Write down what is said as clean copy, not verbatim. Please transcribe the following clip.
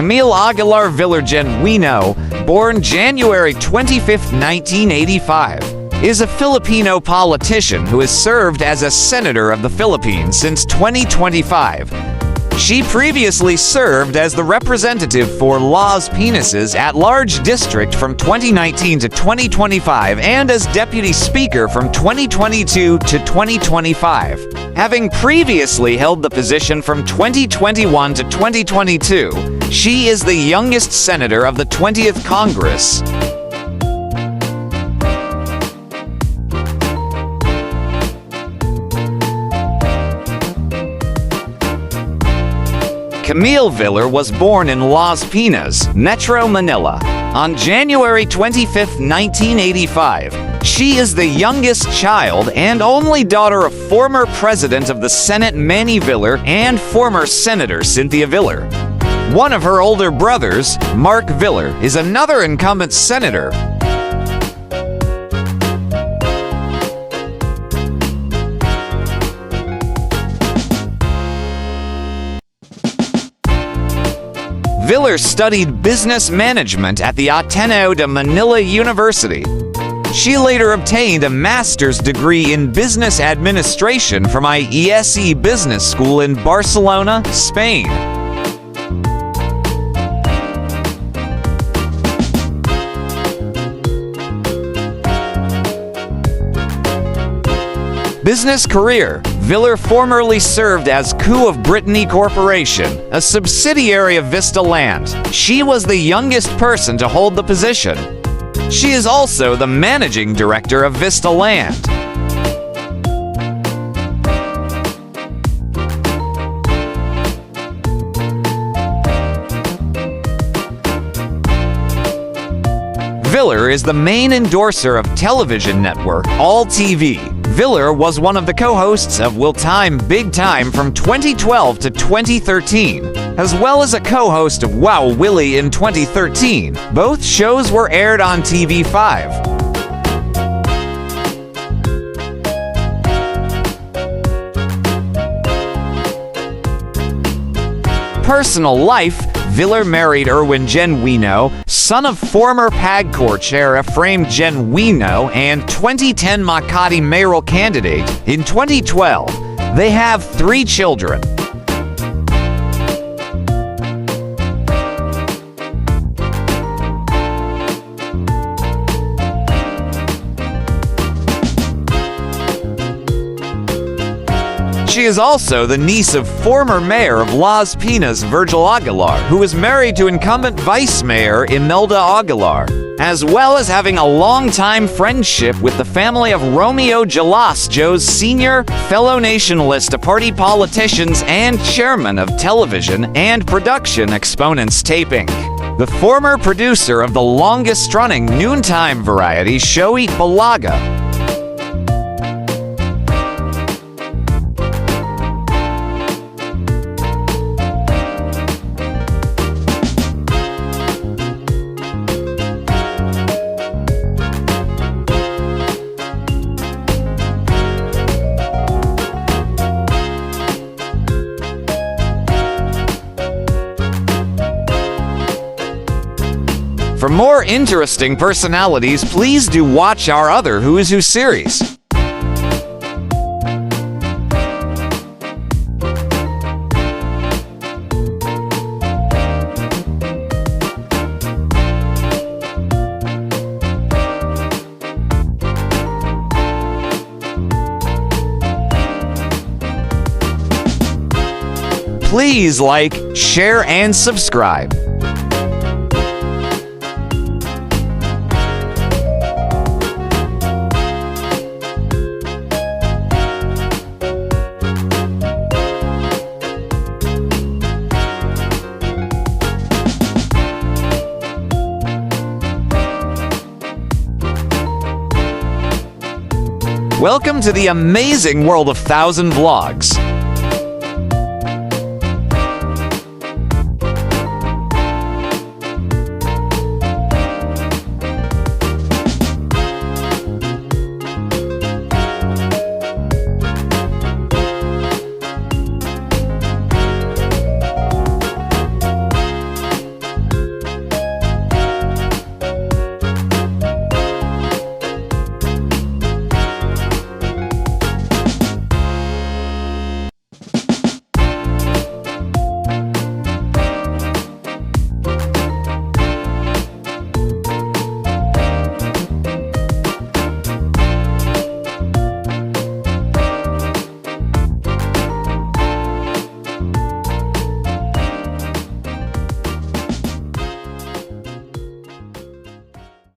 Camille Aguilar Villar Genuino, born January 25, 1985, is a Filipino politician who has served as a senator of the Philippines since 2025. She previously served as the representative for Las Piñas's at-large district from 2019 to 2025 and as deputy speaker from 2022 to 2025. Having previously held the position from 2021 to 2022, she is the youngest senator of the 20th Congress. Camille Villar was born in Las Piñas, Metro Manila, on January 25, 1985. She is the youngest child and only daughter of former President of the Senate Manny Villar and former Senator Cynthia Villar. One of her older brothers, Mark Villar, is another incumbent senator. Villar studied business management at the Ateneo de Manila University. She later obtained a master's degree in business administration from IESE Business School in Barcelona, Spain. Business career. Villar formerly served as coup of Brittany Corporation, a subsidiary of Vista Land. She was the youngest person to hold the position. She is also the managing director of Vista Land. Villar is the main endorser of television network All TV. Villar was one of the co-hosts of Will Time Big Time from 2012 to 2013, as well as a co-host of Wow Willie in 2013. Both shows were aired on TV5. Personal life. Villar married Erwin Genuino, son of former PAGCOR chair Efraim Genuino and 2010 Makati mayoral candidate. In 2012, they have 3 children. She is also the niece of former mayor of Las Piñas, Virgil Aguilar, who is married to incumbent vice mayor Imelda Aguilar, as well as having a long-time friendship with the family of Romeo Gelasjo's senior fellow nationalist party politicians and chairman of television and production exponents taping. The former producer of the longest-running noontime variety show Balaga. For more interesting personalities, please do watch our other Who is Who series. Please like, share, and subscribe. Welcome to the amazing world of 1,000 vlogs.